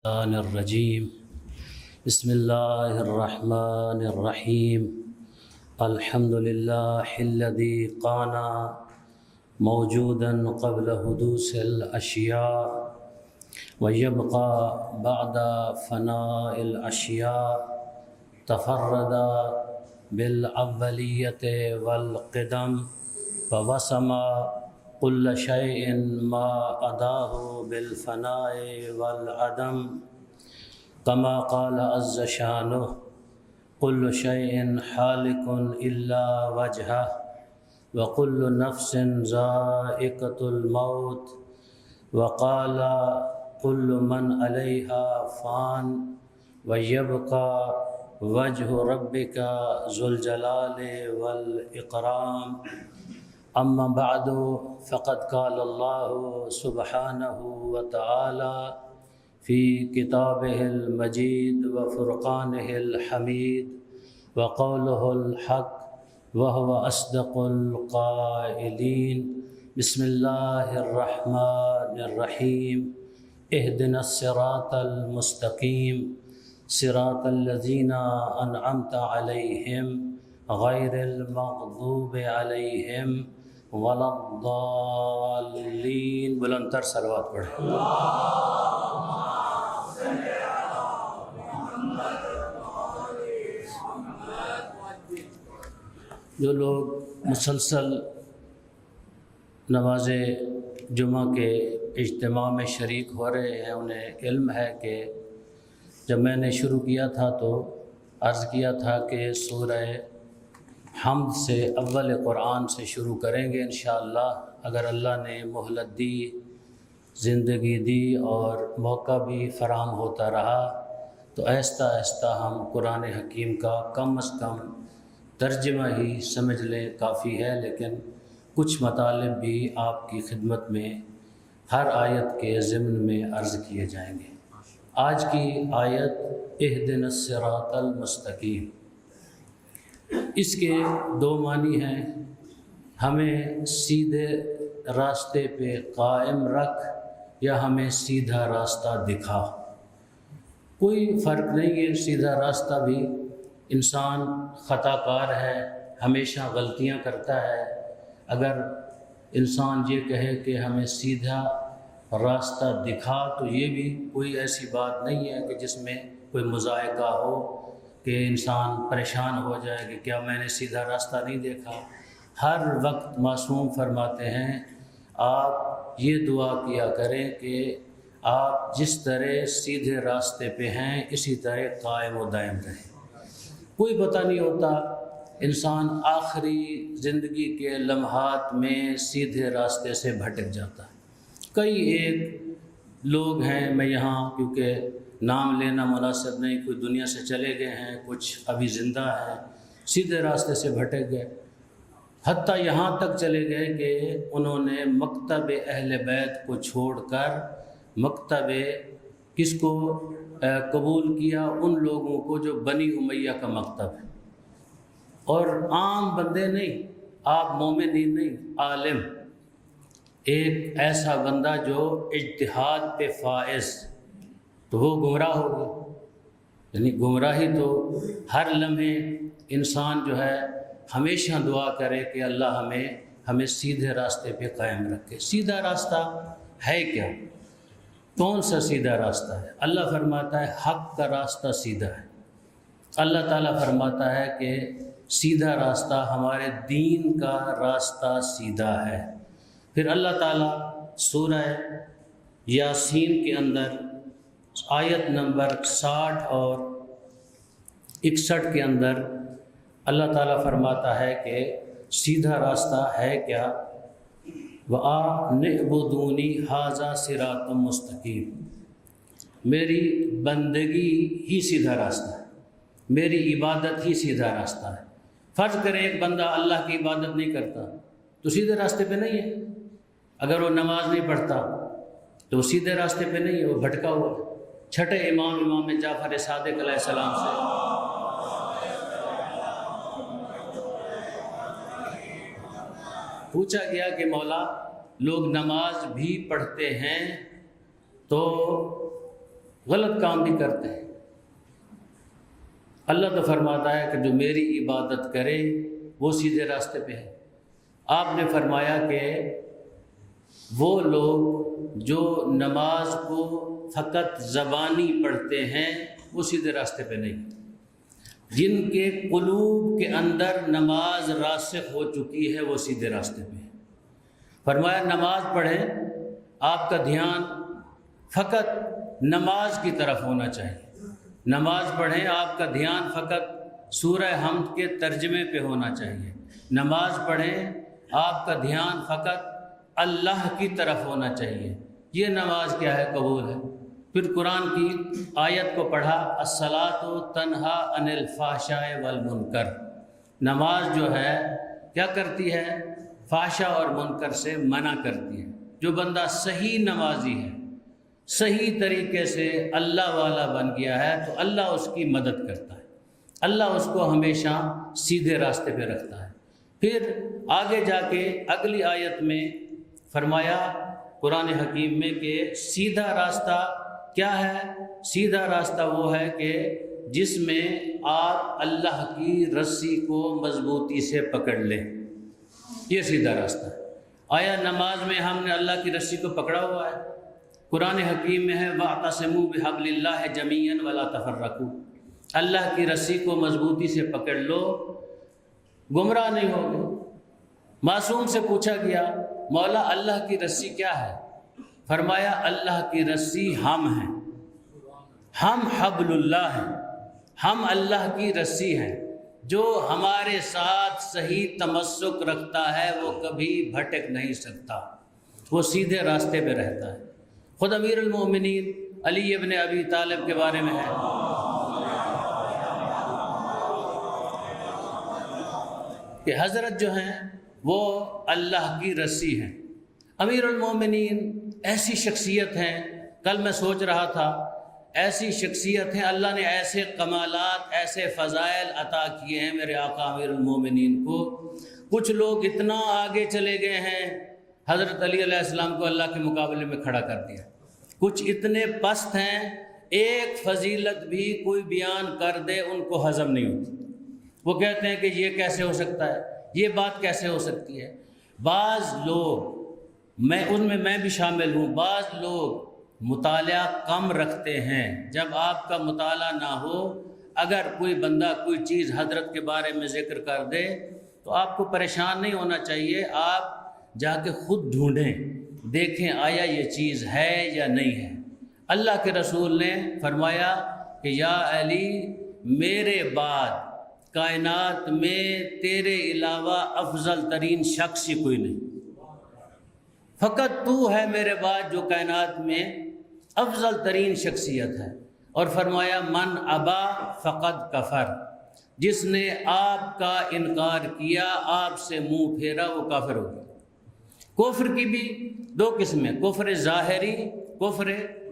الرحمن الرجیم بسم اللہ الرحمن الرحیم الحمد للہ الذی کان موجودا قبل حدوث الاشیاء ویبقى بعد فناء الاشیاء تفرد بالاولیت والقدم فوسم كل شيء ما أداه بالفناء والعدم كما قال عز شانه كل شيء حالك إلا وجهه وكل نفس ذائقة الموت وقال كل من عليها فان ويبقى وجه ربك ذو الجلال والإكرام اما بعد فقد قال الله سبحانه وتعالى في كتابه المجيد وفرقانه الحميد وقوله الحق وهو أصدق القائلين بسم الله الرحمن الرحيم اهدنا الصراط المستقيم صراط الذين أنعمت عليهم غير المغضوب عليهم ولا الضالین۔ بلندتر صلوات پڑھیں۔ جو لوگ مسلسل نماز جمعہ کے اجتماع میں شریک ہو رہے ہیں انہیں علم ہے کہ جب میں نے شروع کیا تھا تو عرض کیا تھا کہ سورہ حمد سے اول قرآن سے شروع کریں گے انشاءاللہ، اگر اللہ نے مہلت دی، زندگی دی اور موقع بھی فراہم ہوتا رہا تو آہستہ آہستہ ہم قرآن حکیم کا کم از کم ترجمہ ہی سمجھ لیں کافی ہے، لیکن کچھ مطالب بھی آپ کی خدمت میں ہر آیت کے ضمن میں عرض کیے جائیں گے۔ آج کی آیت اہدنا الصراط المستقیم، اس کے دو معنی ہیں، ہمیں سیدھے راستے پہ قائم رکھ یا ہمیں سیدھا راستہ دکھا۔ کوئی فرق نہیں ہے، سیدھا راستہ بھی، انسان خطا کار ہے، ہمیشہ غلطیاں کرتا ہے۔ اگر انسان یہ کہے کہ ہمیں سیدھا راستہ دکھا تو یہ بھی کوئی ایسی بات نہیں ہے کہ جس میں کوئی مذائقہ ہو کہ انسان پریشان ہو جائے کہ کیا میں نے سیدھا راستہ نہیں دیکھا۔ ہر وقت معصوم فرماتے ہیں آپ یہ دعا کیا کریں کہ آپ جس طرح سیدھے راستے پہ ہیں اسی طرح قائم و دائم رہیں۔ کوئی پتہ نہیں ہوتا انسان آخری زندگی کے لمحات میں سیدھے راستے سے بھٹک جاتا ہے۔ کئی ایک لوگ ہیں، میں یہاں کیونکہ نام لینا مناسب نہیں، کوئی دنیا سے چلے گئے ہیں، کچھ ابھی زندہ ہیں، سیدھے راستے سے بھٹک گئے، حتیٰ یہاں تک چلے گئے کہ انہوں نے مکتب اہل بیت کو چھوڑ کر مکتب کس کو قبول کیا؟ ان لوگوں کو جو بنی امیہ کا مکتب ہے، اور عام بندے نہیں، آپ مومنین نہیں، عالم، ایک ایسا بندہ جو اجتہاد پہ فائز، تو وہ گمراہ ہو گئے۔ یعنی گمراہی تو ہر لمحے انسان جو ہے ہمیشہ دعا کرے کہ اللہ ہمیں سیدھے راستے پہ قائم رکھے۔ سیدھا راستہ ہے کیا؟ کون سا سیدھا راستہ ہے؟ اللہ فرماتا ہے حق کا راستہ سیدھا ہے۔ اللہ تعالیٰ فرماتا ہے کہ سیدھا راستہ ہمارے دین کا راستہ سیدھا ہے۔ پھر اللہ تعالیٰ سورہ یاسین کے اندر آیت نمبر 60 اور 61 کے اندر اللہ تعالیٰ فرماتا ہے کہ سیدھا راستہ ہے کیا؟ وَأَنِعْبُدُونِي هَذَا صِرَاطٌ مُسْتَقِيمٌ، میری بندگی ہی سیدھا راستہ ہے، میری عبادت ہی سیدھا راستہ ہے۔ فرض کریں ایک بندہ اللہ کی عبادت نہیں کرتا تو سیدھے راستے پہ نہیں ہے، اگر وہ نماز نہیں پڑھتا تو وہ سیدھے راستے پہ نہیں ہے، وہ بھٹکا ہوا ہے۔ چھٹے امام جعفر صادق علیہ السلام سے پوچھا گیا کہ مولا لوگ نماز بھی پڑھتے ہیں تو غلط کام بھی کرتے ہیں۔ اللہ تو فرماتا ہے کہ جو میری عبادت کرے وہ سیدھے راستے پہ ہے۔ آپ نے فرمایا کہ وہ لوگ جو نماز کو فقط زبانی پڑھتے ہیں وہ سیدھے راستے پہ نہیں، جن کے قلوب کے اندر نماز راسخ ہو چکی ہے وہ سیدھے راستے پہ ہے۔ فرمایا نماز پڑھیں، آپ کا دھیان فقط نماز کی طرف ہونا چاہیے۔ نماز پڑھیں، آپ کا دھیان فقط سورہ حمد کے ترجمے پہ ہونا چاہیے۔ نماز پڑھیں، آپ کا دھیان فقط اللہ کی طرف ہونا چاہیے۔ یہ نماز کیا ہے؟ قبول ہے۔ پھر قرآن کی آیت کو پڑھا، الصلاۃ تنہا عن الفحشاء والمنکر۔ نماز جو ہے کیا کرتی ہے؟ فحشاء اور منکر سے منع کرتی ہے۔ جو بندہ صحیح نمازی ہے، صحیح طریقے سے اللہ والا بن گیا ہے تو اللہ اس کی مدد کرتا ہے، اللہ اس کو ہمیشہ سیدھے راستے پہ رکھتا ہے۔ پھر آگے جا کے اگلی آیت میں فرمایا قرآن حکیم میں کہ سیدھا راستہ کیا ہے؟ سیدھا راستہ وہ ہے کہ جس میں آپ اللہ کی رسی کو مضبوطی سے پکڑ لیں، یہ سیدھا راستہ ہے۔ آیا نماز میں ہم نے اللہ کی رسی کو پکڑا ہوا ہے؟ قرآن حکیم میں ہے وَاعْتَصِمُوا بِحَبْلِ اللَّهِ جَمِيعًا وَلَا تَفَرَّقُوا۔ اللہ کی رسی کو مضبوطی سے پکڑ لو، گمراہ نہیں ہوگے۔ معصوم سے پوچھا گیا مولا اللہ کی رسی کیا ہے؟ فرمایا اللہ کی رسی ہم ہیں، ہم حبل اللہ ہیں، ہم اللہ کی رسی ہیں۔ جو ہمارے ساتھ صحیح تمسک رکھتا ہے وہ کبھی بھٹک نہیں سکتا، وہ سیدھے راستے پہ رہتا ہے۔ خود امیر المومنین علی ابن ابی طالب کے بارے میں ہے کہ حضرت جو ہیں وہ اللہ کی رسی ہیں۔ امیر المومنین ایسی شخصیت ہیں، کل میں سوچ رہا تھا ایسی شخصیت ہیں، اللہ نے ایسے کمالات، ایسے فضائل عطا کیے ہیں میرے آقا امیر المومنین کو۔ کچھ لوگ اتنا آگے چلے گئے ہیں، حضرت علی علیہ السلام کو اللہ کے مقابلے میں کھڑا کر دیا۔ کچھ اتنے پست ہیں، ایک فضیلت بھی کوئی بیان کر دے ان کو ہضم نہیں ہوتی۔ وہ کہتے ہیں کہ یہ کیسے ہو سکتا ہے، یہ بات کیسے ہو سکتی ہے۔ بعض لوگ، ان میں میں بھی شامل ہوں، بعض لوگ مطالعہ کم رکھتے ہیں۔ جب آپ کا مطالعہ نہ ہو، اگر کوئی بندہ کوئی چیز حضرت کے بارے میں ذکر کر دے تو آپ کو پریشان نہیں ہونا چاہیے، آپ جا کے خود ڈھونڈیں، دیکھیں آیا یہ چیز ہے یا نہیں ہے۔ اللہ کے رسول نے فرمایا کہ یا علی میرے بعد کائنات میں تیرے علاوہ افضل ترین شخص ہی کوئی نہیں، فقط تو ہے میرے بعد جو کائنات میں افضل ترین شخصیت ہے۔ اور فرمایا من ابا فقد کفر، جس نے آپ کا انکار کیا، آپ سے منہ پھیرا، وہ کافر ہو گیا۔ کفر کی بھی دو قسمیں، کفر ظاہری، کفر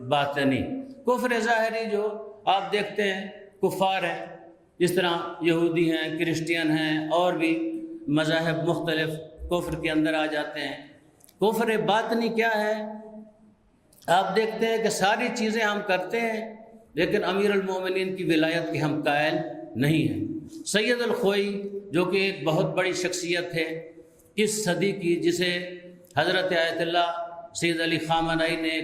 باطنی۔ کفر ظاہری جو آپ دیکھتے ہیں کفار ہیں، جس طرح یہودی ہیں، کرسچین ہیں، اور بھی مذاہب مختلف کفر کے اندر آ جاتے ہیں۔ کفر باطنی کیا ہے؟ آپ دیکھتے ہیں کہ ساری چیزیں ہم کرتے ہیں لیکن امیر المومنین کی ولایت کی ہم قائل نہیں ہیں۔ سید الخوئی جو کہ ایک بہت بڑی شخصیت ہے اس صدی کی، جسے حضرت آیت اللہ سید علی خامنہئی نے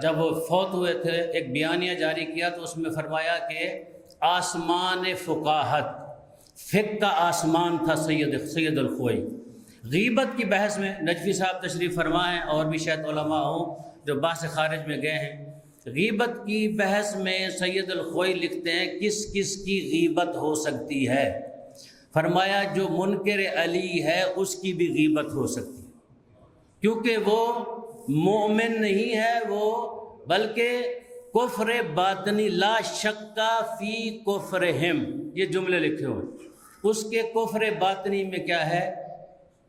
جب وہ فوت ہوئے تھے ایک بیانیہ جاری کیا تو اس میں فرمایا کہ آسمان فقاہت، فقہ کا آسمان تھا سید الخوئی۔ غیبت کی بحث میں نجفی صاحب تشریف فرما ہیں، اور بھی شاید علماء ہوں جو بحث خارج میں گئے ہیں۔ غیبت کی بحث میں سید الخوئی لکھتے ہیں کس کس کی غیبت ہو سکتی ہے؟ فرمایا جو منکر علی ہے اس کی بھی غیبت ہو سکتی ہے، کیونکہ وہ مومن نہیں ہے، وہ بلکہ کفر باطنی، لا شک فی کفرہم، یہ جملے لکھے ہوئے، اس کے کفر باطنی میں کیا ہے؟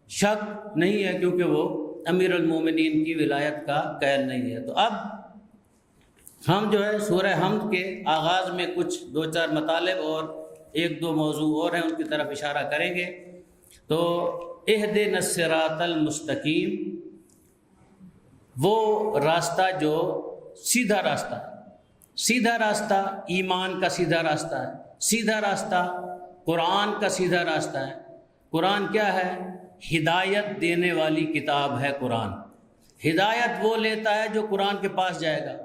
شک نہیں ہے، کیونکہ وہ امیر المومنین کی ولایت کا قائل نہیں ہے۔ تو اب ہم جو ہے سورہ حمد کے آغاز میں کچھ دو چار مطالب اور ایک دو موضوع اور ہیں، ان کی طرف اشارہ کریں گے۔ تو اہدنا الصراط المستقیم، وہ راستہ جو سیدھا راستہ ہے، سیدھا راستہ ایمان کا سیدھا راستہ ہے، سیدھا راستہ قرآن کا سیدھا راستہ ہے۔ قرآن کیا ہے؟ ہدایت دینے والی کتاب ہے قرآن۔ ہدایت وہ لیتا ہے جو قرآن کے پاس جائے گا،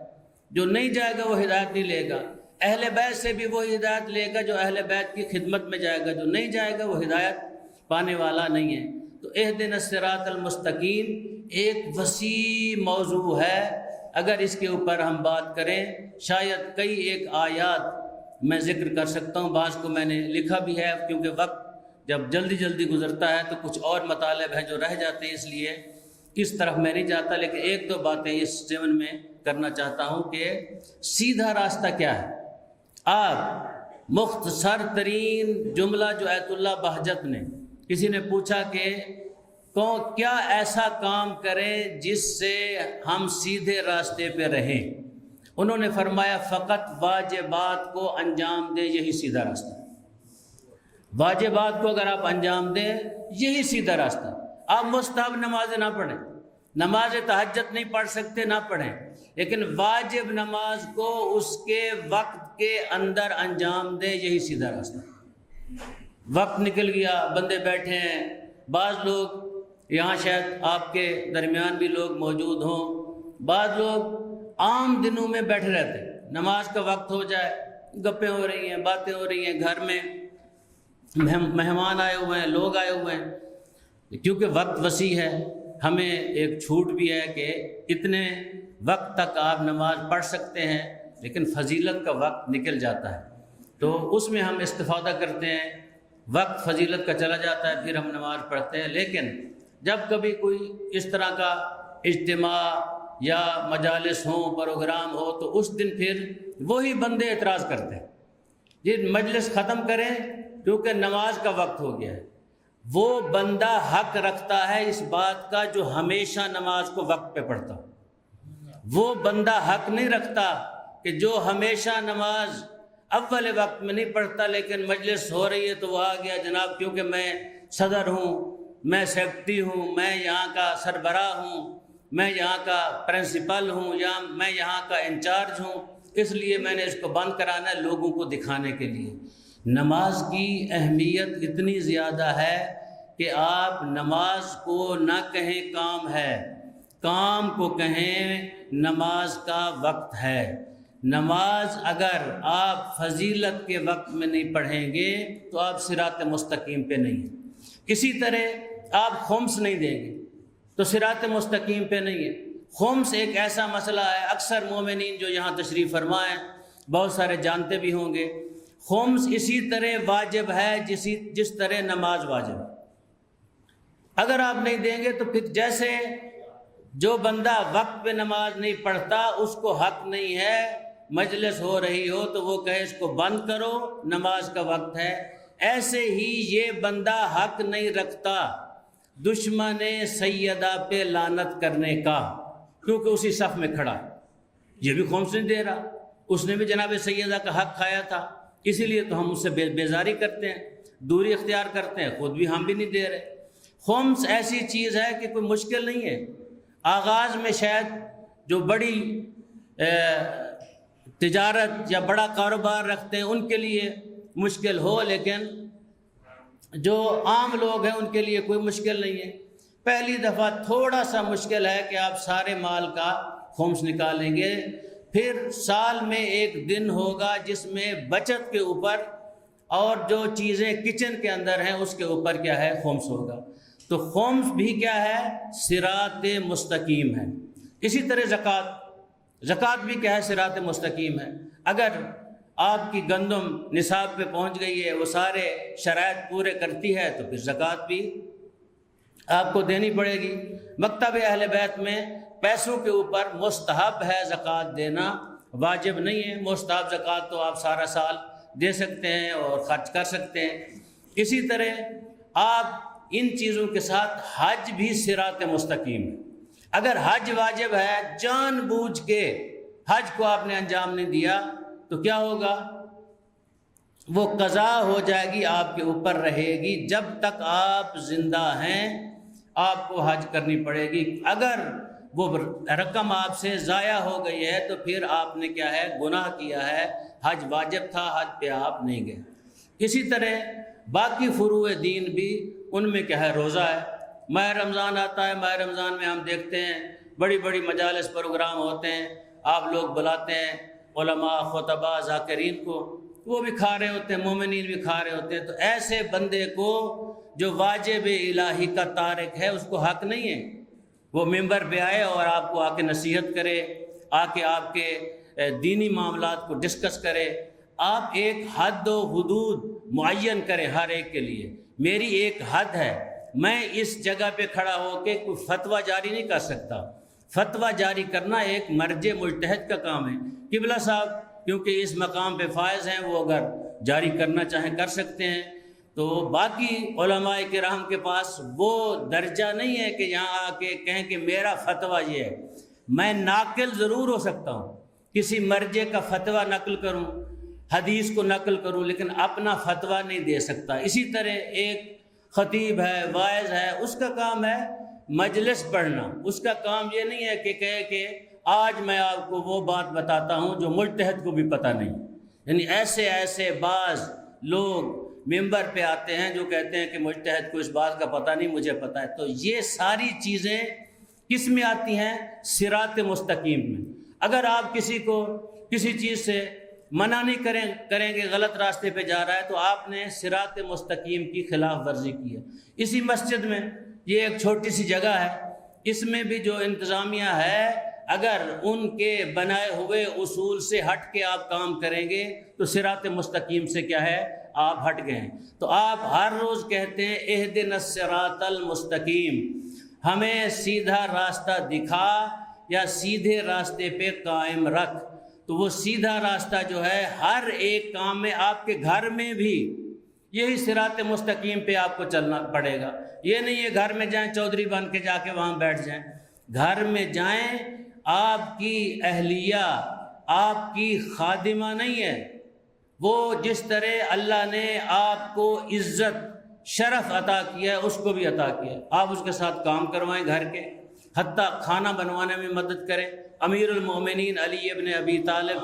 جو نہیں جائے گا وہ ہدایت نہیں لے گا۔ اہل بیت سے بھی وہی ہدایت لے گا جو اہل بیت کی خدمت میں جائے گا، جو نہیں جائے گا وہ ہدایت پانے والا نہیں ہے۔ تو اہدنا الصراط المستقیم ایک وسیع موضوع ہے، اگر اس کے اوپر ہم بات کریں شاید کئی ایک آیات میں ذکر کر سکتا ہوں، بعض کو میں نے لکھا بھی ہے، کیونکہ وقت جب جلدی جلدی گزرتا ہے تو کچھ اور مطالب ہیں جو رہ جاتے ہیں، اس لیے اس طرف میں نہیں جاتا، لیکن ایک دو باتیں اس ضمن میں کرنا چاہتا ہوں کہ سیدھا راستہ کیا ہے۔ آپ مختصر ترین جملہ جو ایت اللہ بہجت نے، کسی نے پوچھا کہ کیا ایسا کام کریں جس سے ہم سیدھے راستے پہ رہیں، انہوں نے فرمایا فقط واجبات کو انجام دیں، یہی سیدھا راستہ ہے۔ واجبات کو اگر آپ انجام دیں یہی سیدھا راستہ۔ آپ مستحب نمازیں نہ پڑھیں، نماز تہجد نہیں پڑھ سکتے نہ پڑھیں، لیکن واجب نماز کو اس کے وقت کے اندر انجام دیں، یہی سیدھا راستہ۔ وقت نکل گیا، بندے بیٹھے ہیں، بعض لوگ یہاں شاید آپ کے درمیان بھی لوگ موجود ہوں، بعض لوگ عام دنوں میں بیٹھے رہتے ہیں، نماز کا وقت ہو جائے گپیں ہو رہی ہیں، باتیں ہو رہی ہیں، گھر میں مہمان آئے ہوئے ہیں، لوگ آئے ہوئے ہیں۔ کیونکہ وقت وسیع ہے، ہمیں ایک چھوٹ بھی ہے کہ اتنے وقت تک آپ نماز پڑھ سکتے ہیں، لیکن فضیلت کا وقت نکل جاتا ہے تو اس میں ہم استفادہ کرتے ہیں، وقت فضیلت کا چلا جاتا ہے، پھر ہم نماز پڑھتے ہیں۔ لیکن جب کبھی کوئی اس طرح کا اجتماع یا مجالس ہوں، پروگرام ہو، تو اس دن پھر وہی بندے اعتراض کرتے ہیں، یہ مجلس ختم کریں کیونکہ نماز کا وقت ہو گیا ہے۔ وہ بندہ حق رکھتا ہے اس بات کا جو ہمیشہ نماز کو وقت پہ پڑھتا ہو، وہ بندہ حق نہیں رکھتا کہ جو ہمیشہ نماز اول وقت میں نہیں پڑھتا لیکن مجلس ہو رہی ہے تو وہ آ گیا، جناب کیونکہ میں صدر ہوں، میں سیکرٹری ہوں، میں یہاں کا سربراہ ہوں، میں یہاں کا پرنسپل ہوں، یا میں یہاں کا انچارج ہوں، اس لیے میں نے اس کو بند کرانا ہے لوگوں کو دکھانے کے لیے۔ نماز کی اہمیت اتنی زیادہ ہے کہ آپ نماز کو نہ کہیں کام ہے، کام کو کہیں نماز کا وقت ہے۔ نماز اگر آپ فضیلت کے وقت میں نہیں پڑھیں گے تو آپ صراط مستقیم پہ نہیں ہیں۔ اسی طرح آپ خمس نہیں دیں گے تو صراط مستقیم پہ نہیں ہے۔ خمس ایک ایسا مسئلہ ہے، اکثر مومنین جو یہاں تشریف فرما ہیں بہت سارے جانتے بھی ہوں گے، خمس اسی طرح واجب ہے جس طرح نماز واجب ہے۔ اگر آپ نہیں دیں گے تو پھر جیسے جو بندہ وقت پہ نماز نہیں پڑھتا اس کو حق نہیں ہے، مجلس ہو رہی ہو تو وہ کہے اس کو بند کرو، نماز کا وقت ہے، ایسے ہی یہ بندہ حق نہیں رکھتا دشمن سیدہ پہ لعنت کرنے کا، کیونکہ اسی صف میں کھڑا ہے، یہ بھی خمس نہیں دے رہا، اس نے بھی جناب سیدہ کا حق کھایا تھا، اسی لیے تو ہم اس سے بیزاری کرتے ہیں، دوری اختیار کرتے ہیں، خود بھی ہم بھی نہیں دے رہے۔ خمس ایسی چیز ہے کہ کوئی مشکل نہیں ہے، آغاز میں شاید جو بڑی تجارت یا بڑا کاروبار رکھتے ہیں ان کے لیے مشکل ہو، لیکن جو عام لوگ ہیں ان کے لیے کوئی مشکل نہیں ہے۔ پہلی دفعہ تھوڑا سا مشکل ہے کہ آپ سارے مال کا خمس نکالیں گے، پھر سال میں ایک دن ہوگا جس میں بچت کے اوپر اور جو چیزیں کچن کے اندر ہیں اس کے اوپر کیا ہے خمس ہوگا۔ تو خمس بھی کیا ہے؟ صراط مستقیم ہے۔ اسی طرح زکوٰۃ بھی کیا ہے؟ صراط مستقیم ہے۔ اگر آپ کی گندم نصاب پہ پہنچ گئی ہے، وہ سارے شرائط پورے کرتی ہے، تو پھر زکوٰۃ بھی آپ کو دینی پڑے گی۔ مکتب اہل بیت میں پیسوں کے اوپر مستحب ہے زکوٰۃ دینا، واجب نہیں ہے۔ مستحب زکوٰۃ تو آپ سارا سال دے سکتے ہیں اور خرچ کر سکتے ہیں۔ اسی طرح آپ ان چیزوں کے ساتھ حج بھی صراط مستقیم ہے۔ اگر حج واجب ہے، جان بوجھ کے حج کو آپ نے انجام نہیں دیا تو کیا ہوگا؟ وہ قضا ہو جائے گی، آپ کے اوپر رہے گی، جب تک آپ زندہ ہیں آپ کو حج کرنی پڑے گی۔ اگر وہ رقم آپ سے ضائع ہو گئی ہے تو پھر آپ نے کیا ہے گناہ کیا ہے، حج واجب تھا، حج پہ آپ نہیں گئے۔ اسی طرح باقی فروع دین بھی ان میں کیا ہے روزہ ہے۔ ماہ رمضان آتا ہے، ماہ رمضان میں ہم دیکھتے ہیں بڑی بڑی مجالس پروگرام ہوتے ہیں، آپ لوگ بلاتے ہیں علماء خطباء ذاکرین کو، وہ بھی کھا رہے ہوتے ہیں، مومنین بھی کھا رہے ہوتے ہیں۔ تو ایسے بندے کو جو واجب الہی کا تارک ہے اس کو حق نہیں ہے وہ ممبر پہ آئے اور آپ کو آ کے نصیحت کرے، آ کے آپ کے دینی معاملات کو ڈسکس کرے۔ آپ ایک حد و حدود معین کریں ہر ایک کے لیے۔ میری ایک حد ہے، میں اس جگہ پہ کھڑا ہو کے کوئی فتویٰ جاری نہیں کر سکتا۔ فتویٰ جاری کرنا ایک مرجع مجتہد کا کام ہے۔ قبلہ صاحب کیونکہ اس مقام پہ فائز ہیں، وہ اگر جاری کرنا چاہیں کر سکتے ہیں۔ تو باقی علماء کرام کے پاس وہ درجہ نہیں ہے کہ یہاں آ کے کہیں کہ میرا فتویٰ یہ ہے۔ میں ناقل ضرور ہو سکتا ہوں، کسی مرجع کا فتویٰ نقل کروں، حدیث کو نقل کروں، لیکن اپنا فتویٰ نہیں دے سکتا۔ اسی طرح ایک خطیب ہے، واعظ ہے، اس کا کام ہے مجلس پڑھنا۔ اس کا کام یہ نہیں ہے کہ کہے کہ آج میں آپ کو وہ بات بتاتا ہوں جو مجتہد کو بھی پتہ نہیں۔ یعنی ایسے ایسے بعض لوگ ممبر پہ آتے ہیں جو کہتے ہیں کہ مجتہد کو اس بات کا پتہ نہیں، مجھے پتہ ہے۔ تو یہ ساری چیزیں کس میں آتی ہیں؟ صراط مستقیم میں۔ اگر آپ کسی کو کسی چیز سے منع نہیں کریں گے، غلط راستے پہ جا رہا ہے، تو آپ نے صراط مستقیم کی خلاف ورزی کی ہے۔ اسی مسجد میں یہ ایک چھوٹی سی جگہ ہے، اس میں بھی جو انتظامیہ ہے اگر ان کے بنائے ہوئے اصول سے ہٹ کے آپ کام کریں گے تو صراط مستقیم سے کیا ہے آپ ہٹ گئے ہیں۔ تو آپ ہر روز کہتے ہیں اہدنا الصراط المستقیم، ہمیں سیدھا راستہ دکھا یا سیدھے راستے پہ قائم رکھ۔ تو وہ سیدھا راستہ جو ہے ہر ایک کام میں، آپ کے گھر میں بھی یہی صراط مستقیم پہ آپ کو چلنا پڑے گا۔ یہ نہیں ہے گھر میں جائیں چودھری بن کے جا کے وہاں بیٹھ جائیں۔ گھر میں جائیں، آپ کی اہلیہ آپ کی خادمہ نہیں ہے، وہ جس طرح اللہ نے آپ کو عزت شرف عطا کیا ہے اس کو بھی عطا کیا ہے۔ آپ اس کے ساتھ کام کروائیں گھر کے، حتیٰ کھانا بنوانے میں مدد کریں۔ امیر المومنین علی ابن ابی طالب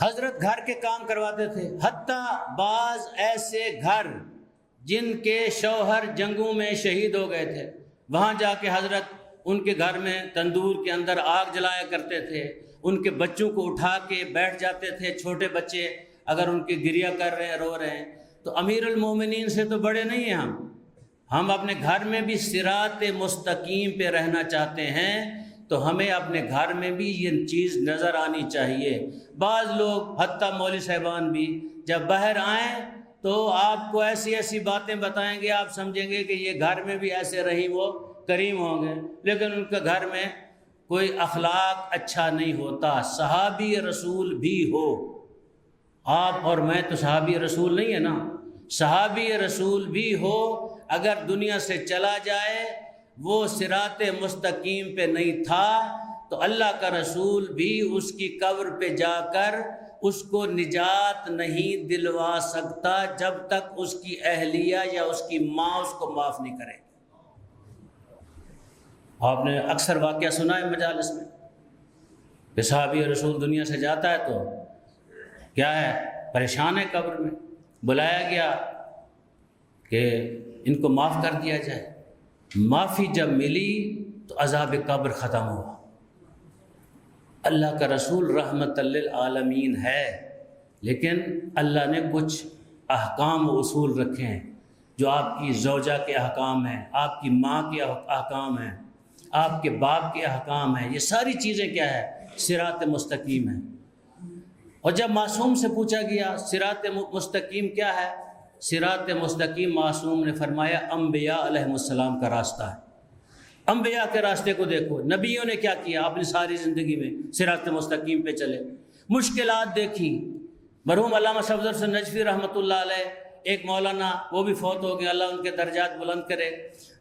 حضرت گھر کے کام کرواتے تھے۔ حتیٰ بعض ایسے گھر جن کے شوہر جنگوں میں شہید ہو گئے تھے، وہاں جا کے حضرت ان کے گھر میں تندور کے اندر آگ جلایا کرتے تھے، ان کے بچوں کو اٹھا کے بیٹھ جاتے تھے۔ چھوٹے بچے اگر ان کی گریہ کر رہے ہیں، رو رہے ہیں، تو امیر المومنین سے تو بڑے نہیں ہیں ہم اپنے گھر میں بھی صراط مستقیم پہ رہنا چاہتے ہیں، تو ہمیں اپنے گھر میں بھی یہ چیز نظر آنی چاہیے۔ بعض لوگ حتیٰ مولوی صاحبان بھی جب باہر آئیں تو آپ کو ایسی ایسی باتیں بتائیں گے، آپ سمجھیں گے کہ یہ گھر میں بھی ایسے رحیم و کریم ہوں گے، لیکن ان کے گھر میں کوئی اخلاق اچھا نہیں ہوتا۔ صحابی رسول بھی ہو، آپ اور میں تو صحابی رسول نہیں ہے نا، صحابی رسول بھی ہو، اگر دنیا سے چلا جائے وہ صراط مستقیم پہ نہیں تھا تو اللہ کا رسول بھی اس کی قبر پہ جا کر اس کو نجات نہیں دلوا سکتا جب تک اس کی اہلیہ یا اس کی ماں اس کو معاف نہیں کرے۔ آپ نے اکثر واقعہ سنا ہے مجالس میں کہ صحابی رسول دنیا سے جاتا ہے تو کیا ہے پریشان ہے، قبر میں بلایا گیا کہ ان کو معاف کر دیا جائے۔ معافی جب ملی تو عذاب قبر ختم ہوا۔ اللہ کا رسول رحمت للعالمین ہے، لیکن اللہ نے کچھ احکام و اصول رکھے ہیں جو آپ کی زوجہ کے احکام ہیں، آپ کی ماں کے احکام ہیں، آپ کے باپ کے احکام ہیں۔ یہ ساری چیزیں کیا ہے؟ صراط مستقیم ہیں۔ اور جب معصوم سے پوچھا گیا صراط مستقیم کیا ہے، صراط مستقیم معصوم نے فرمایا انبیاء علیہ السلام کا راستہ ہے۔ انبیاء کے راستے کو دیکھو، نبیوں نے کیا کیا اپنی ساری زندگی میں، صراط مستقیم پہ چلے۔ مشکلات دیکھی، مرحوم علامہ صفدر حسین نجفی رحمۃ اللہ علیہ، ایک مولانا وہ بھی فوت ہو گئے، اللہ ان کے درجات بلند کرے،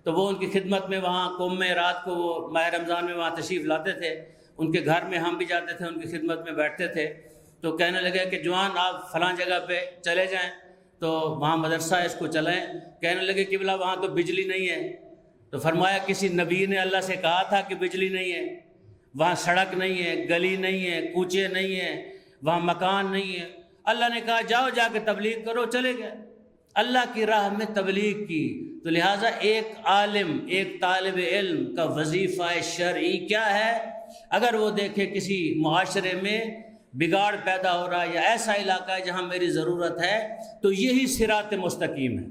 تو وہ ان کی خدمت میں وہاں قوم میں رات کو وہ ماہ رمضان میں وہاں تشریف لاتے تھے، ان کے گھر میں ہم بھی جاتے تھے، ان کی خدمت میں بیٹھتے تھے۔ تو کہنے لگے کہ جوان آپ فلاں جگہ پہ چلے جائیں، تو وہاں مدرسہ ہے، اس کو چلائیں۔ کہنے لگے قبلہ وہاں تو بجلی نہیں ہے۔ تو فرمایا کسی نبی نے اللہ سے کہا تھا کہ بجلی نہیں ہے، وہاں سڑک نہیں ہے، گلی نہیں ہے، کوچے نہیں ہیں، وہاں مکان نہیں ہے۔ اللہ نے کہا جاؤ جا کے تبلیغ کرو، چلے گئے اللہ کی راہ میں تبلیغ کی۔ تو لہٰذا ایک عالم، ایک طالب علم کا وظیفہ شرعی کیا ہے؟ اگر وہ دیکھے کسی معاشرے میں بگاڑ پیدا ہو رہا ہے یا ایسا علاقہ ہے جہاں میری ضرورت ہے، تو یہی صراط مستقیم ہے۔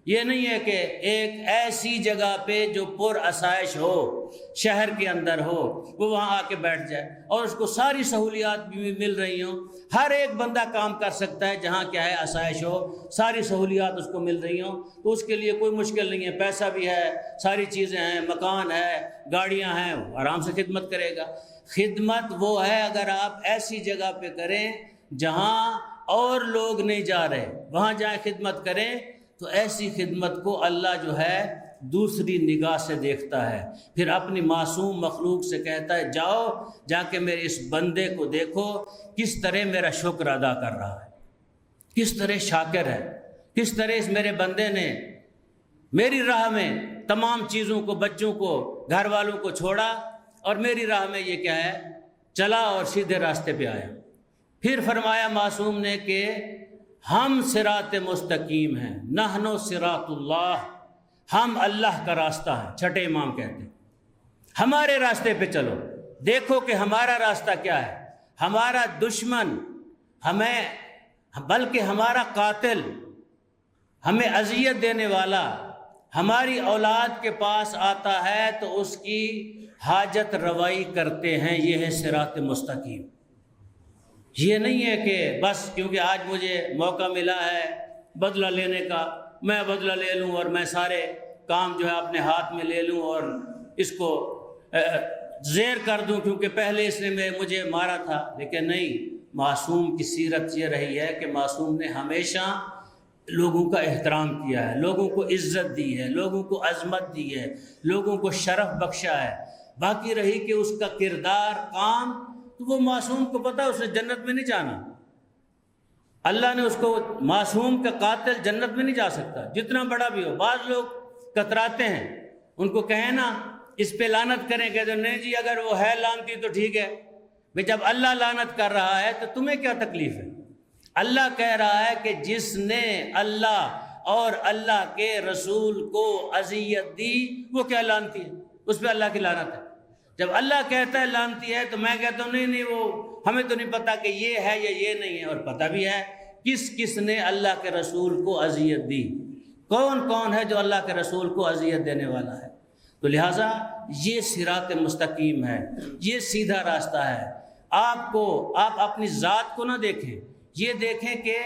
یہ نہیں ہے کہ ایک ایسی جگہ پہ جو پر آسائش ہو، شہر کے اندر ہو، وہ وہاں آ کے بیٹھ جائے اور اس کو ساری سہولیات بھی مل رہی ہوں۔ ہر ایک بندہ کام کر سکتا ہے جہاں کیا ہے آسائش ہو، ساری سہولیات اس کو مل رہی ہوں، تو اس کے لیے کوئی مشکل نہیں ہے، پیسہ بھی ہے، ساری چیزیں ہیں، مکان ہے، گاڑیاں ہیں، آرام سے خدمت کرے گا۔ خدمت وہ ہے اگر آپ ایسی جگہ پہ کریں جہاں اور لوگ نہیں جا رہے، وہاں جائیں خدمت کریں، تو ایسی خدمت کو اللہ جو ہے دوسری نگاہ سے دیکھتا ہے، پھر اپنی معصوم مخلوق سے کہتا ہے جاؤ جا کے میرے اس بندے کو دیکھو کس طرح میرا شکر ادا کر رہا ہے، کس طرح شاکر ہے، کس طرح اس میرے بندے نے میری راہ میں تمام چیزوں کو، بچوں کو، گھر والوں کو چھوڑا اور میری راہ میں یہ کیا ہے چلا اور سیدھے راستے پہ آیا۔ پھر فرمایا معصوم نے کہ ہم صراط مستقیم ہیں، نحن صراط اللہ، ہم اللہ کا راستہ ہے۔ چھٹے امام کہتے ہیں ہمارے راستے پہ چلو، دیکھو کہ ہمارا راستہ کیا ہے۔ ہمارا دشمن ہمیں، بلکہ ہمارا قاتل، ہمیں اذیت دینے والا ہماری اولاد کے پاس آتا ہے تو اس کی حاجت روائی کرتے ہیں، یہ ہے صراط مستقیم۔ یہ نہیں ہے کہ بس کیونکہ آج مجھے موقع ملا ہے بدلہ لینے کا، میں بدلہ لے لوں اور میں سارے کام جو ہے اپنے ہاتھ میں لے لوں اور اس کو زیر کر دوں کیونکہ پہلے اس نے مجھے مارا تھا۔ لیکن نہیں، معصوم کی سیرت یہ رہی ہے کہ معصوم نے ہمیشہ لوگوں کا احترام کیا ہے، لوگوں کو عزت دی ہے، لوگوں کو عظمت دی ہے، لوگوں کو شرف بخشا ہے۔ باقی رہی کہ اس کا کردار، کام، تو وہ معصوم کو پتہ اس نے جنت میں نہیں جانا۔ اللہ نے اس کو، معصوم کا قاتل جنت میں نہیں جا سکتا جتنا بڑا بھی ہو۔ بعض لوگ کتراتے ہیں، ان کو کہیں نا اس پہ لعنت کریں، کہتے نہیں جی اگر وہ ہے لعنتی تو ٹھیک ہے بھئی، جب اللہ لعنت کر رہا ہے تو تمہیں کیا تکلیف ہے؟ اللہ کہہ رہا ہے کہ جس نے اللہ اور اللہ کے رسول کو اذیت دی وہ کیا لعنتی ہے، اس پہ اللہ کی لعنت ہے۔ جب اللہ کہتا ہے لعنتی ہے تو میں کہتا ہوں نہیں وہ ہمیں تو نہیں پتا کہ یہ ہے یا یہ نہیں ہے، اور پتہ بھی ہے کس کس نے اللہ کے رسول کو اذیت دی، کون کون ہے جو اللہ کے رسول کو اذیت دینے والا ہے۔ تو لہٰذا یہ صراط مستقیم ہے، یہ سیدھا راستہ ہے۔ آپ اپنی ذات کو نہ دیکھیں، یہ دیکھیں کہ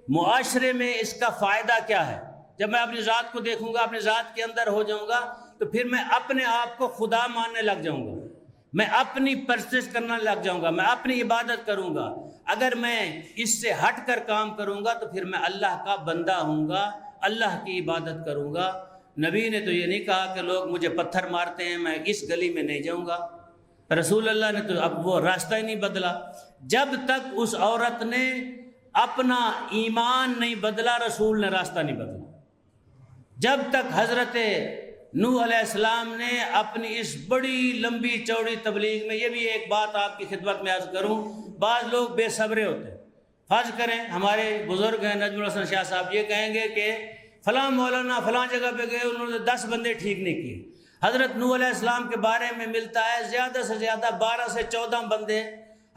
معاشرے میں اس کا فائدہ کیا ہے۔ جب میں اپنی ذات کو دیکھوں گا، اپنی ذات کے اندر ہو جاؤں گا، تو پھر میں اپنے آپ کو خدا ماننے لگ جاؤں گا، میں اپنی پرستش کرنے لگ جاؤں گا، میں اپنی عبادت کروں گا۔ اگر میں اس سے ہٹ کر کام کروں گا تو پھر میں اللہ کا بندہ ہوں گا، اللہ کی عبادت کروں گا۔ نبی نے تو یہ نہیں کہا کہ لوگ مجھے پتھر مارتے ہیں میں اس گلی میں نہیں جاؤں گا۔ رسول اللہ نے تو اب وہ راستہ ہی نہیں بدلا۔ جب تک اس عورت نے اپنا ایمان نہیں بدلا، رسول نے راستہ نہیں بدلا۔ جب تک حضرت نوح علیہ السلام نے اپنی اس بڑی لمبی چوڑی تبلیغ میں، یہ بھی ایک بات آپ کی خدمت میں عرض کروں، بعض لوگ بے صبرے ہوتے ہیں۔ فرض کریں ہمارے بزرگ ہیں نجم الحسن شاہ صاحب، یہ کہیں گے کہ فلاں مولانا فلاں جگہ پہ گئے، انہوں نے 10 بندے ٹھیک نہیں کیے۔ حضرت نوح علیہ السلام کے بارے میں ملتا ہے زیادہ سے زیادہ 12 سے 14 بندے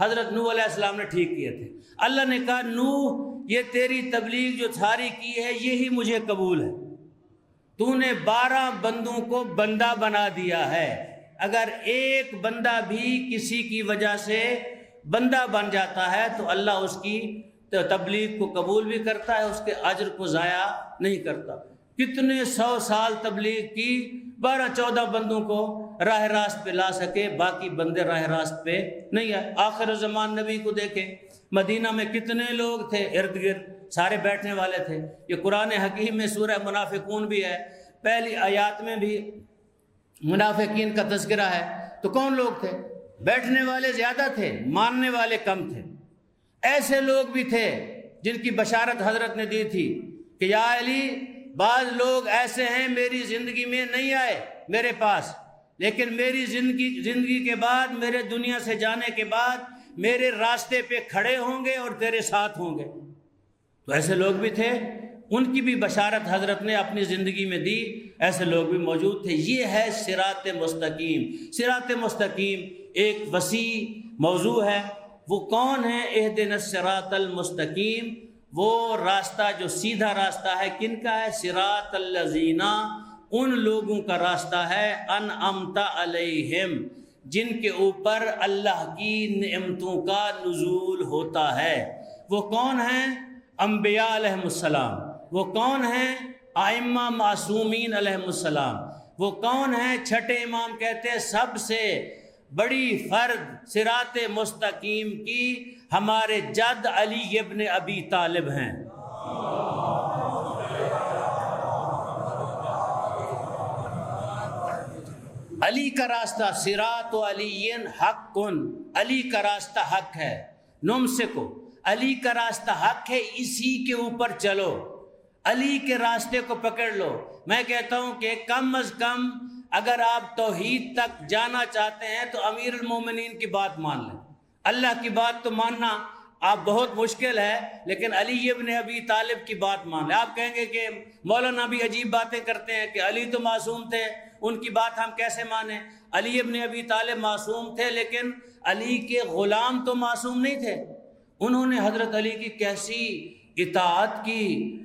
حضرت نوح علیہ السلام نے ٹھیک کیے تھے۔ اللہ نے کہا نوح یہ تیری تبلیغ جو ساری کی ہے یہی مجھے قبول ہے، تو نے 12 بندوں کو بندہ بنا دیا ہے۔ اگر ایک بندہ بھی کسی کی وجہ سے بندہ بن جاتا ہے تو اللہ اس کی تبلیغ کو قبول بھی کرتا ہے، اس کے اجر کو ضائع نہیں کرتا۔ کتنے 100 سال تبلیغ کی، 12-14 بندوں کو راہ راست پہ لا سکے، باقی بندے راہ راست پہ نہیں آئے۔ آخر زمان نبی کو دیکھیں، مدینہ میں کتنے لوگ تھے، ارد گرد سارے بیٹھنے والے تھے۔ یہ قرآن حکیم میں سورہ منافقون بھی ہے، پہلی آیات میں بھی منافقین کا تذکرہ ہے۔ تو کون لوگ تھے؟ بیٹھنے والے زیادہ تھے، ماننے والے کم تھے۔ ایسے لوگ بھی تھے جن کی بشارت حضرت نے دی تھی کہ یا علی بعض لوگ ایسے ہیں میری زندگی میں نہیں آئے میرے پاس، لیکن میری زندگی کے بعد، میرے دنیا سے جانے کے بعد میرے راستے پہ کھڑے ہوں گے اور تیرے ساتھ ہوں گے۔ تو ایسے لوگ بھی تھے، ان کی بھی بشارت حضرت نے اپنی زندگی میں دی، ایسے لوگ بھی موجود تھے۔ یہ ہے صراط مستقیم۔ صراط مستقیم ایک وسیع موضوع ہے۔ وہ کون ہے؟ اہدنا الصراط المستقیم، وہ راستہ جو سیدھا راستہ ہے کن کا ہے؟ صراط الذین، ان لوگوں کا راستہ ہے انعمت علیہم، جن کے اوپر اللہ کی نعمتوں کا نزول ہوتا ہے۔ وہ کون ہیں؟ انبیاء علیہم السلام۔ وہ کون ہیں؟ ائمہ معصومین علیہم السلام۔ وہ کون ہیں؟ چھٹے امام کہتے ہیں سب سے بڑی فرد صراط مستقیم کی ہمارے جد علی ابن ابی طالب ہیں۔ علی کا راستہ صراط علی حق، علی کا راستہ حق ہے۔ نمسکو، علی کا راستہ حق ہے، اسی کے اوپر چلو، علی کے راستے کو پکڑ لو۔ میں کہتا ہوں کہ کم از کم اگر آپ توحید تک جانا چاہتے ہیں تو امیر المومنین کی بات مان لیں۔ اللہ کی بات تو ماننا آپ بہت مشکل ہے، لیکن علی ابن ابی طالب کی بات مان لیں۔ آپ کہیں گے کہ مولانا بھی عجیب باتیں کرتے ہیں کہ علی تو معصوم تھے، ان کی بات ہم کیسے مانیں؟ علی ابن ابی طالب معصوم تھے، لیکن علی کے غلام تو معصوم نہیں تھے۔ انہوں نے حضرت علی کی کیسی اطاعت کی،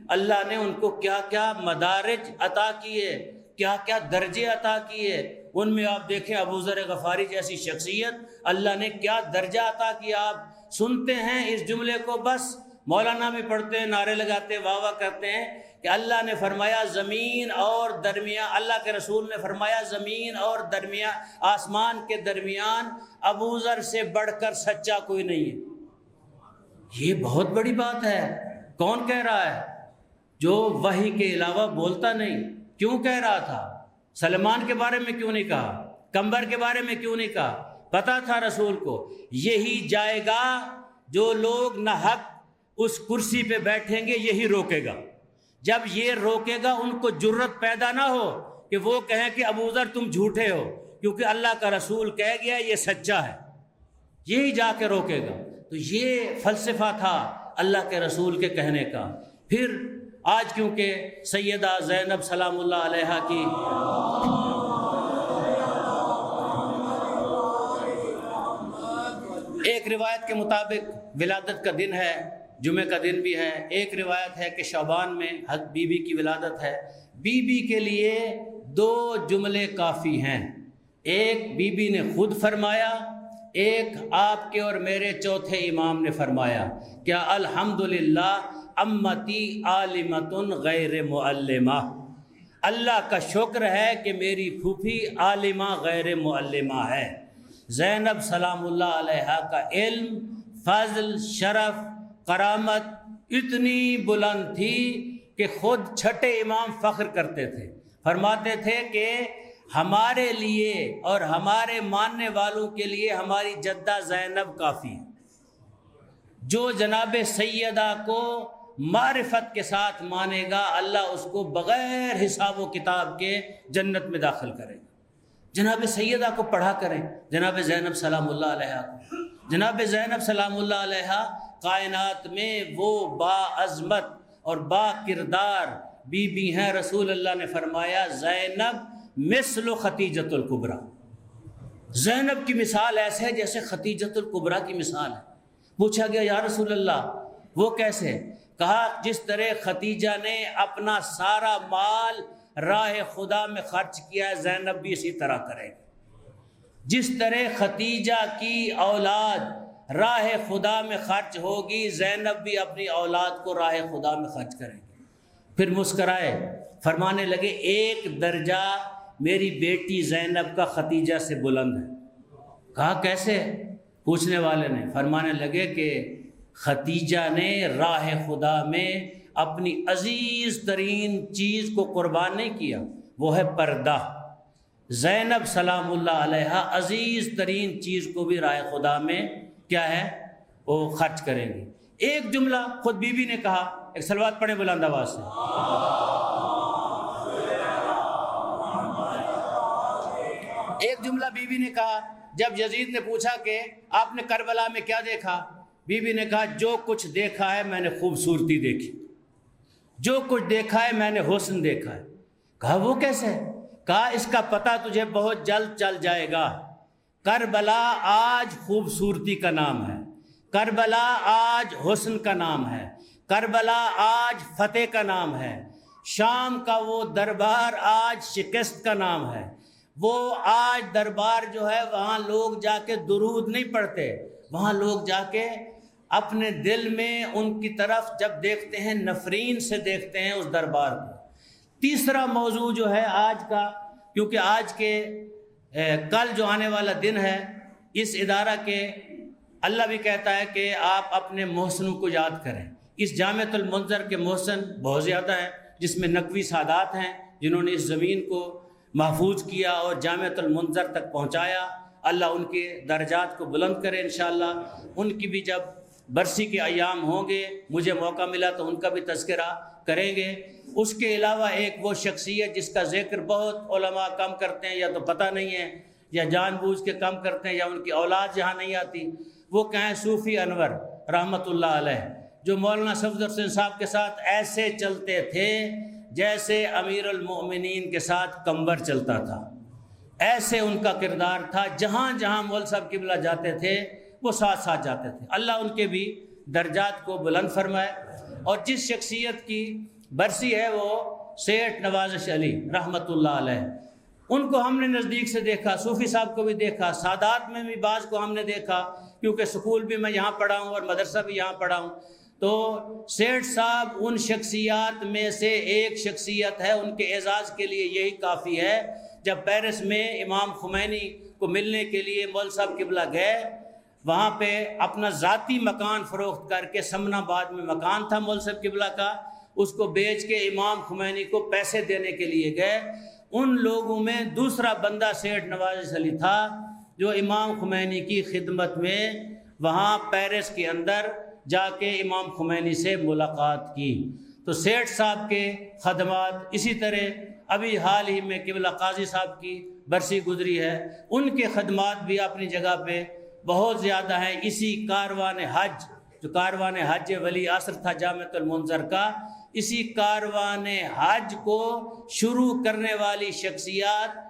اللہ نے ان کو کیا کیا مدارج عطا کیے، کیا کیا درجے عطا کیے۔ ان میں آپ دیکھیں ابو ذر غفاری جیسی شخصیت، اللہ نے کیا درجہ عطا کیا۔ آپ سنتے ہیں اس جملے کو، بس مولانا بھی پڑھتے ہیں، نعرے لگاتے واہ واہ کرتے ہیں کہ اللہ نے فرمایا زمین اور درمیان، اللہ کے رسول نے فرمایا زمین اور درمیان، آسمان کے درمیان ابو ذر سے بڑھ کر سچا کوئی نہیں ہے۔ یہ بہت بڑی بات ہے۔ کون کہہ رہا ہے؟ جو وحی کے علاوہ بولتا نہیں۔ کیوں کہہ رہا تھا؟ سلمان کے بارے میں کیوں نہیں کہا؟ قمبر کے بارے میں کیوں نہیں کہا؟ پتا تھا رسول کو یہی جائے گا، جو لوگ نہ حق اس کرسی پہ بیٹھیں گے یہی روکے گا۔ جب یہ روکے گا ان کو جرت پیدا نہ ہو کہ وہ کہیں کہ ابو ذر تم جھوٹے ہو، کیونکہ اللہ کا رسول کہہ گیا یہ سچا ہے، یہی جا کے روکے گا۔ تو یہ فلسفہ تھا اللہ کے رسول کے کہنے کا۔ پھر آج کیونکہ سیدہ زینب سلام اللہ علیہا کی ایک روایت کے مطابق ولادت کا دن ہے، جمعہ کا دن بھی ہے۔ ایک روایت ہے کہ شعبان میں بی بی کی ولادت ہے۔ بی بی کے لیے 2 جملے کافی ہیں۔ ایک بی بی نے خود فرمایا، ایک آپ کے اور میرے چوتھے امام نے فرمایا، کیا الحمدللہ امتی عالمۃ غیر معلمہ، اللہ کا شکر ہے کہ میری پھوپھی عالمہ غیر معلمہ ہے۔ زینب سلام اللہ علیہا کا علم، فضل، شرف، کرامت اتنی بلند تھی کہ خود چھٹے امام فخر کرتے تھے، فرماتے تھے کہ ہمارے لیے اور ہمارے ماننے والوں کے لیے ہماری جدہ زینب کافی ہے۔ جو جناب سیدہ کو معرفت کے ساتھ مانے گا، اللہ اس کو بغیر حساب و کتاب کے جنت میں داخل کرے گا۔ جناب سیدہ کو پڑھا کریں، جناب زینب سلام اللہ علیہا کو۔ جناب زینب سلام اللہ علیہا کائنات میں وہ با عظمت اور با کردار بی بی ہیں۔ رسول اللہ نے فرمایا زینب مثل خدیجۃ الکبریٰ، زینب کی مثال ایسے ہے جیسے خدیجۃ الکبریٰ کی مثال ہے۔ پوچھا گیا یا رسول اللہ وہ کیسے؟ کہا جس طرح خدیجہ نے اپنا سارا مال راہ خدا میں خرچ کیا ہے، زینب بھی اسی طرح کرے گی۔ جس طرح خدیجہ کی اولاد راہ خدا میں خرچ ہوگی، زینب بھی اپنی اولاد کو راہ خدا میں خرچ کرے گی۔ پھر مسکرائے، فرمانے لگے ایک درجہ میری بیٹی زینب کا خدیجہ سے بلند ہے۔ کہا کیسے؟ پوچھنے والے نے فرمانے لگے کہ خدیجہ نے راہ خدا میں اپنی عزیز ترین چیز کو قربان نہیں کیا، وہ ہے پردہ۔ زینب سلام اللہ علیہا عزیز ترین چیز کو بھی راہ خدا میں کیا ہے؟ وہ خرچ کریں گی۔ ایک جملہ خود بی بی نے کہا ایک صلوات پڑھیں بلند آواز سے۔ ایک جملہ بی بی نے کہا، جب یزید نے پوچھا کہ آپ نے کربلا میں کیا دیکھا، بی بی نے کہا جو کچھ دیکھا ہے میں نے خوبصورتی دیکھی، جو کچھ دیکھا ہے میں نے حسن دیکھا ہے۔ کہا وہ کیسے؟ کہا اس کا پتہ تجھے بہت جلد چل جائے گا۔ کربلا آج خوبصورتی کا نام ہے، کربلا آج حسن کا نام ہے، کربلا آج فتح کا نام ہے، شام کا وہ دربار آج شکست کا نام ہے۔ وہ آج دربار جو ہے وہاں لوگ جا کے درود نہیں پڑھتے، وہاں لوگ جا کے اپنے دل میں ان کی طرف جب دیکھتے ہیں نفرین سے دیکھتے ہیں اس دربار کو۔ تیسرا موضوع جو ہے آج کا، کیونکہ آج کے کل جو آنے والا دن ہے، اس ادارہ کے اللہ بھی کہتا ہے کہ آپ اپنے محسنوں کو یاد کریں۔ اس جامعۃ المنظر کے محسن بہت زیادہ ہیں، جس میں نقوی سادات ہیں جنہوں نے اس زمین کو محفوظ کیا اور جامعۃ المنظر تک پہنچایا۔ اللہ ان کے درجات کو بلند کرے انشاءاللہ۔ ان کی بھی جب برسی کے ایام ہوں گے، مجھے موقع ملا تو ان کا بھی تذکرہ کریں گے۔ اس کے علاوہ ایک وہ شخصیت جس کا ذکر بہت علماء کم کرتے ہیں، یا تو پتہ نہیں ہے یا جان بوجھ کے کم کرتے ہیں، یا ان کی اولاد یہاں نہیں آتی، وہ کہیں صوفی انور رحمۃ اللہ علیہ، جو مولانا صفدر حسین صاحب کے ساتھ ایسے چلتے تھے جیسے امیر المؤمنین کے ساتھ قمبر چلتا تھا، ایسے ان کا کردار تھا۔ جہاں جہاں مول صاحب قبلہ جاتے تھے وہ ساتھ ساتھ جاتے تھے۔ اللہ ان کے بھی درجات کو بلند فرمائے۔ اور جس شخصیت کی برسی ہے وہ سیٹھ نوازش علی رحمۃ اللہ علیہ، ان کو ہم نے نزدیک سے دیکھا، صوفی صاحب کو بھی دیکھا، سادات میں بھی بعض کو ہم نے دیکھا، کیونکہ سکول بھی میں یہاں پڑھا ہوں اور مدرسہ بھی یہاں پڑھا ہوں۔ تو سیٹھ صاحب ان شخصیات میں سے ایک شخصیت ہے، ان کے اعزاز کے لیے یہی کافی ہے۔ جب پیرس میں امام خمینی کو ملنے کے لیے مول صاحب قبلہ گئے، وہاں پہ اپنا ذاتی مکان فروخت کر کے، سمن آباد میں مکان تھا مول صاحب قبلہ کا، اس کو بیچ کے امام خمینی کو پیسے دینے کے لیے گئے۔ ان لوگوں میں دوسرا بندہ سیٹھ نواز علی تھا جو امام خمینی کی خدمت میں وہاں پیرس کے اندر جا کے امام خمینی سے ملاقات کی۔ تو سیٹھ صاحب کے خدمات، اسی طرح ابھی حال ہی میں قبلہ قاضی صاحب کی برسی گزری ہے، ان کے خدمات بھی اپنی جگہ پہ بہت زیادہ ہیں۔ اسی کاروان حج، جو کاروان حج ولی عصر تھا جامعۃ المنظر کا، اسی کاروان حج کو شروع کرنے والی شخصیات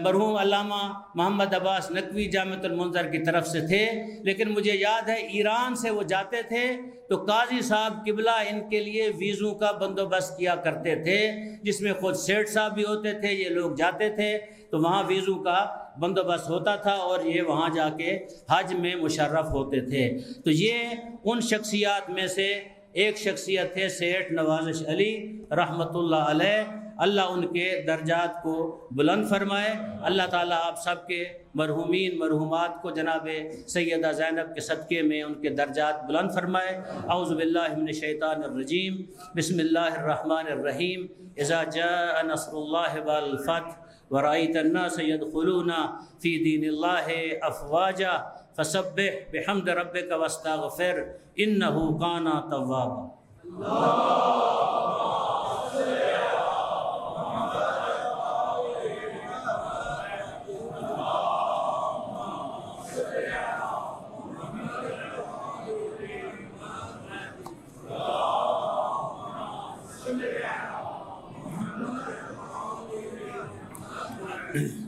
مرحوم علامہ محمد عباس نقوی جامعۃ المنظر کی طرف سے تھے۔ لیکن مجھے یاد ہے ایران سے وہ جاتے تھے تو قاضی صاحب قبلہ ان کے لیے ویزوں کا بندوبست کیا کرتے تھے، جس میں خود سیٹھ صاحب بھی ہوتے تھے، یہ لوگ جاتے تھے تو وہاں ویزوں کا بندوبست ہوتا تھا اور یہ وہاں جا کے حج میں مشرف ہوتے تھے۔ تو یہ ان شخصیات میں سے ایک شخصیت ہے سیٹھ نوازش علی رحمۃ اللہ علیہ۔ اللہ ان کے درجات کو بلند فرمائے۔ اللہ تعالیٰ آپ سب کے مرحومین مرحومات کو جناب سیدہ زینب کے صدقے میں ان کے درجات بلند فرمائے۔ اعوذ باللہ من الشیطان الرجیم، بسم اللہ الرحمن الرحیم۔ اذا جاء نصر اللہ والفتح ورأيت الناس يدخلون في دين الله أفواجا فسبح بحمد ربك واستغفر إنه كان توابا۔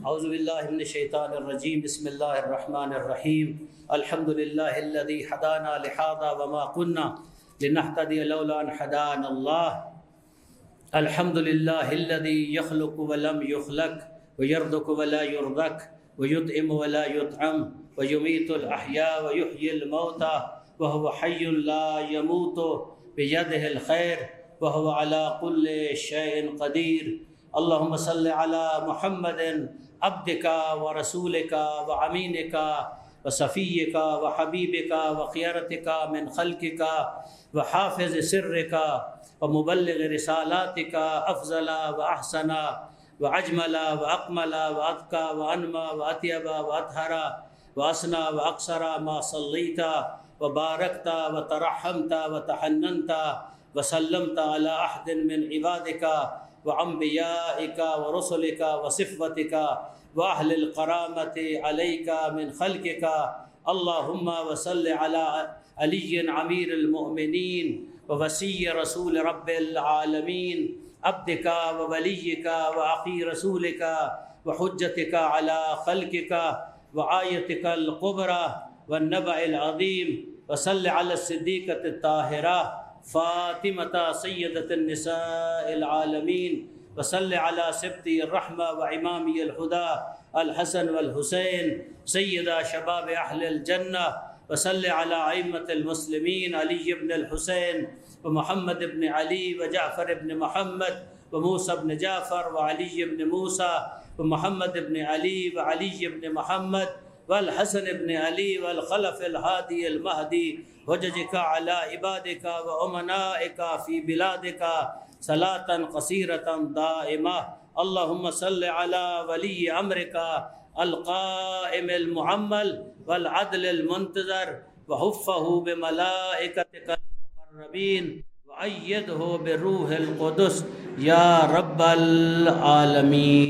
اعوذ باللہ من الشیطان الرجیم، بسم اللہ الرحمن الرحیم۔ الحمد للہ الذی ہدانا لہذا وما كنا لنہتدی لولا ان ہدانا اللہ۔ الحمد للہ الذی یخلق ولم یخلق ویرزق ولا یرزق ویطعم ولا یطعم ویمیت الاحیاء ویحیی الموتى وهو حی لا یموت بیدہ الخیر وهو علی کل شیء قدیر۔ اللہم صل علی محمد عبدک ورسولک وامینک وصفیک وحبیبک وخیرتک من خلقک وحافظ سرک ومبلغ رسالاتک افضل واحسن واجمل واکمل واتقى وانمى واطيب واطهر واسنى واقصر ما صليت وباركت وترحمت وتحننت وسلمت على أحد من عبادك وأنبيائك ورسلك وصفوتك وأهل القرامة عليك من خلقك. اللهم وصل على علي أمير المؤمنين ووصي رسول رب العالمين عبدك ووليك وأخي رسولك وحجتك على خلقك وآيتك الكبرى والنبأ العظيم. وصل على الصديقة الطاهرة فاطمة سيدة النساء العالمين. وصل على سبطي الرحمة وإمامي الهدى الحسن والحسين سيدا شباب أهل الجنة. وصل على أئمة المسلمين علي بن الحسين ومحمد بن علي وجعفر بن محمد وموسى بن جعفر وعلي بن موسى ومحمد بن علي وعلي بن محمد والحسن بن علي والخلف الهادي المهدي. وجزك على عبادك وأمنائك في بلادك صلاة قصيرة دائمة. اللهم صل على ولي أمرك القائم المعمل والعدل المنتظر وحفه بملائكتك المقربين وأيده بالروح القدس يا رب العالمين.